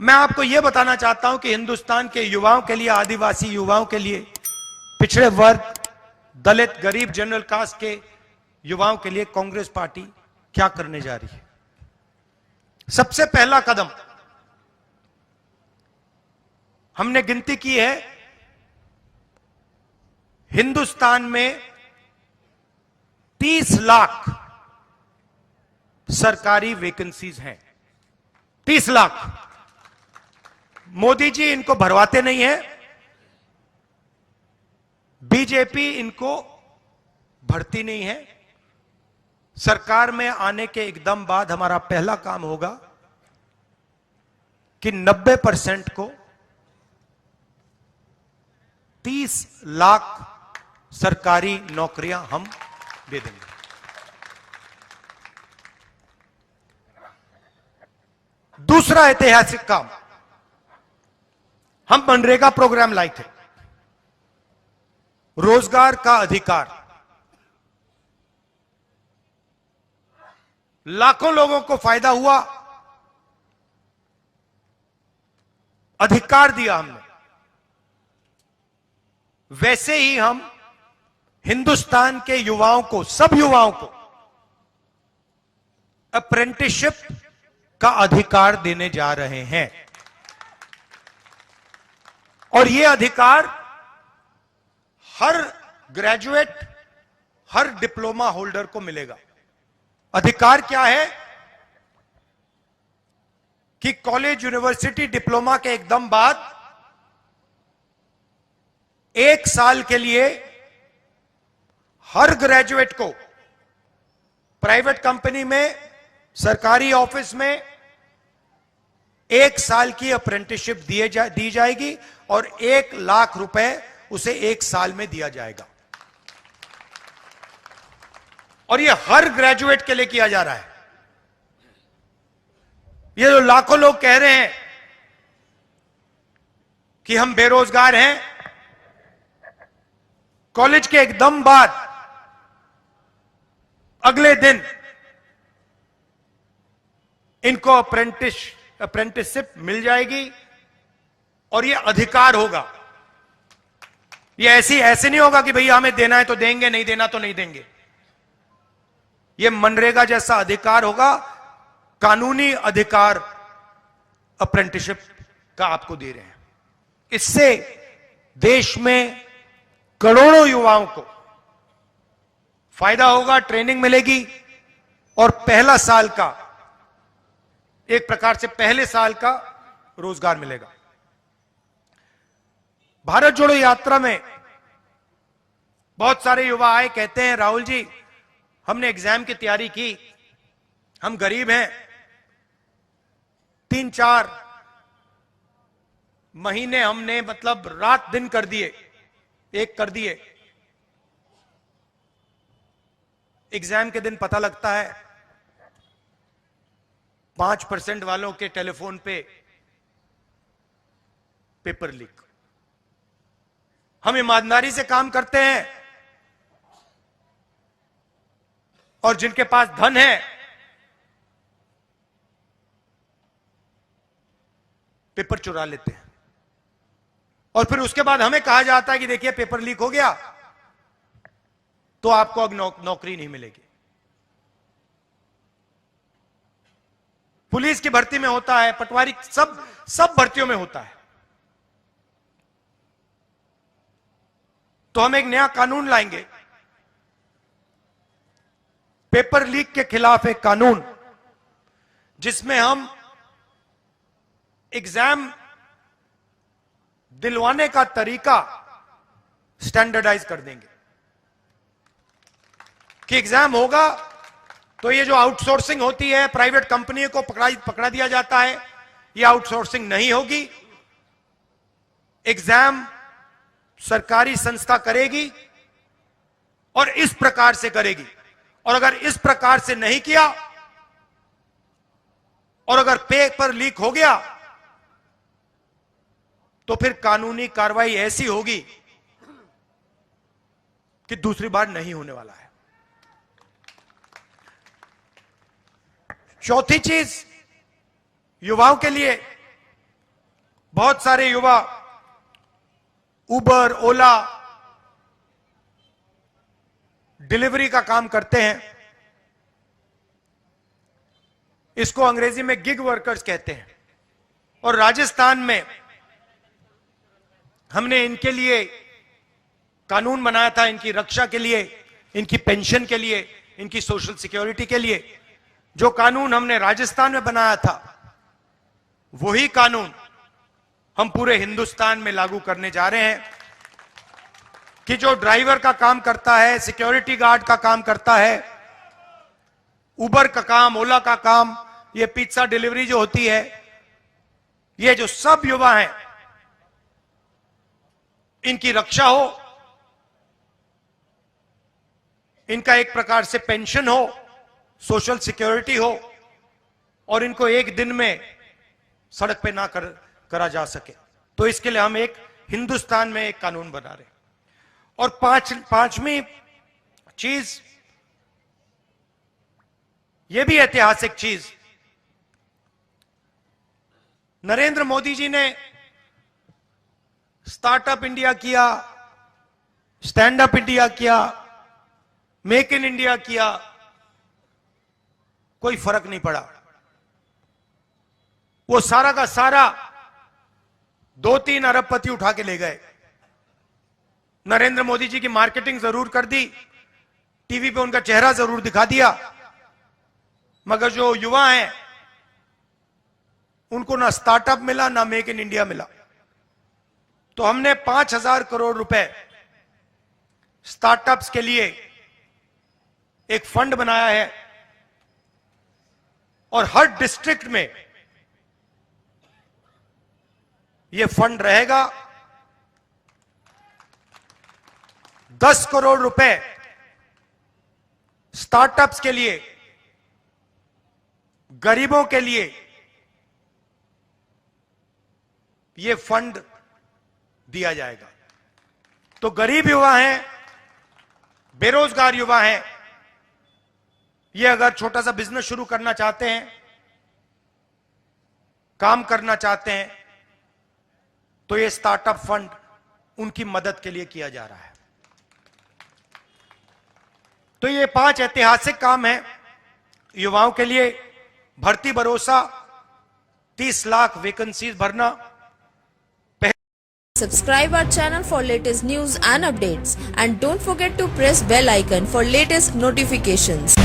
मैं आपको यह बताना चाहता हूं कि हिंदुस्तान के युवाओं के लिए, आदिवासी युवाओं के लिए, पिछड़े वर्ग, दलित, गरीब, जनरल कास्ट के युवाओं के लिए कांग्रेस पार्टी क्या करने जा रही है। सबसे पहला कदम हमने गिनती की है, हिंदुस्तान में 30 लाख सरकारी वैकेंसीज हैं। 30 लाख। मोदी जी इनको भरवाते नहीं है, बीजेपी इनको भरती नहीं है। सरकार में आने के एकदम बाद हमारा पहला काम होगा कि 90% को 30 लाख सरकारी नौकरियां हम दे देंगे। दूसरा ऐतिहासिक काम, हम मनरेगा प्रोग्राम लाए थे, रोजगार का अधिकार। लाखों लोगों को फायदा हुआ, अधिकार दिया हमने। वैसे ही हम हिंदुस्तान के युवाओं को, सब युवाओं को अप्रेंटिसशिप का अधिकार देने जा रहे हैं। और यह अधिकार हर ग्रेजुएट, हर डिप्लोमा होल्डर को मिलेगा। अधिकार क्या है कि कॉलेज, यूनिवर्सिटी, डिप्लोमा के एकदम बाद 1 साल के लिए हर ग्रेजुएट को प्राइवेट कंपनी में, सरकारी ऑफिस में 1 साल की अप्रेंटिसशिप दी जाएगी और 1 लाख रुपए उसे 1 साल में दिया जाएगा। और यह हर ग्रेजुएट के लिए किया जा रहा है। ये जो लाखों लोग कह रहे हैं कि हम बेरोजगार हैं, कॉलेज के एकदम बाद अगले दिन इनको अप्रेंटिसशिप मिल जाएगी और यह अधिकार होगा। यह ऐसे नहीं होगा कि भैया हमें देना है तो देंगे, नहीं देना तो नहीं देंगे। यह मनरेगा जैसा अधिकार होगा, कानूनी अधिकार अप्रेंटिसशिप का आपको दे रहे हैं। इससे देश में करोड़ों युवाओं को फायदा होगा, ट्रेनिंग मिलेगी और पहला साल का, एक प्रकार से पहले साल का रोजगार मिलेगा। भारत जोड़ो यात्रा में बहुत सारे युवा आए, कहते हैं राहुल जी हमने एग्जाम की तैयारी की, हम गरीब हैं, 3-4 महीने हमने मतलब रात दिन कर दिए, एक कर दिए। एग्जाम के दिन पता लगता है 5% वालों के टेलीफोन पे पेपर लीक। हम ईमानदारी से काम करते हैं और जिनके पास धन है पेपर चुरा लेते हैं और फिर उसके बाद हमें कहा जाता है कि देखिए पेपर लीक हो गया तो आपको अब नौकरी नहीं मिलेगी। पुलिस की भर्ती में होता है, पटवारी, सब भर्तियों में होता है। तो हम एक नया कानून लाएंगे, पेपर लीक के खिलाफ एक कानून, जिसमें हम एग्जाम दिलवाने का तरीका स्टैंडर्डाइज कर देंगे कि एग्जाम होगा तो ये जो आउटसोर्सिंग होती है, प्राइवेट कंपनी को पकड़ा दिया जाता है, ये आउटसोर्सिंग नहीं होगी। एग्जाम सरकारी संस्था करेगी और इस प्रकार से करेगी। और अगर इस प्रकार से नहीं किया और अगर पेपर लीक हो गया तो फिर कानूनी कार्रवाई ऐसी होगी कि दूसरी बार नहीं होने वाला है। चौथी चीज युवाओं के लिए बहुत सारे युवा उबर, ओला, डिलीवरी का काम करते हैं। इसको अंग्रेजी में गिग वर्कर्स कहते हैं। और राजस्थान में हमने इनके लिए कानून बनाया था, इनकी रक्षा के लिए, इनकी पेंशन के लिए, इनकी सोशल सिक्योरिटी के लिए। जो कानून हमने राजस्थान में बनाया था, वही कानून हम पूरे हिंदुस्तान में लागू करने जा रहे हैं कि जो ड्राइवर का काम करता है, सिक्योरिटी गार्ड का काम करता है, उबर का काम, ओला का काम, ये पिज्जा डिलीवरी जो होती है, ये जो सब युवा हैं, इनकी रक्षा हो, इनका एक प्रकार से पेंशन हो, सोशल सिक्योरिटी हो, और इनको एक दिन में सड़क पे ना करा जा सके। तो इसके लिए हम एक हिंदुस्तान में एक कानून बना रहे हैं। और पांचवी चीज, यह भी ऐतिहासिक चीज, नरेंद्र मोदी जी ने स्टार्टअप इंडिया किया, स्टैंड अप इंडिया किया, मेक इन इंडिया किया, कोई फर्क नहीं पड़ा। वो सारा का सारा 2-3 अरबपति उठा के ले गए। नरेंद्र मोदी जी की मार्केटिंग जरूर कर दी, टीवी पे उनका चेहरा जरूर दिखा दिया, मगर जो युवा हैं उनको ना स्टार्टअप मिला, ना मेक इन इंडिया मिला। तो हमने 5,000 करोड़ रुपए स्टार्टअप्स के लिए एक फंड बनाया है, और हर डिस्ट्रिक्ट में यह फंड रहेगा। 10 करोड़ रुपए स्टार्टअप्स के लिए, गरीबों के लिए यह फंड दिया जाएगा। तो गरीब युवा हैं, बेरोजगार युवा हैं, ये अगर छोटा सा बिजनेस शुरू करना चाहते हैं, काम करना चाहते हैं, तो ये स्टार्टअप फंड उनकी मदद के लिए किया जा रहा है। तो ये 5 ऐतिहासिक काम हैं युवाओं के लिए। भर्ती भरोसा, 30 लाख वैकेंसीज भरना। Subscribe our channel for latest news and updates, and don't forget to press bell icon for latest notifications.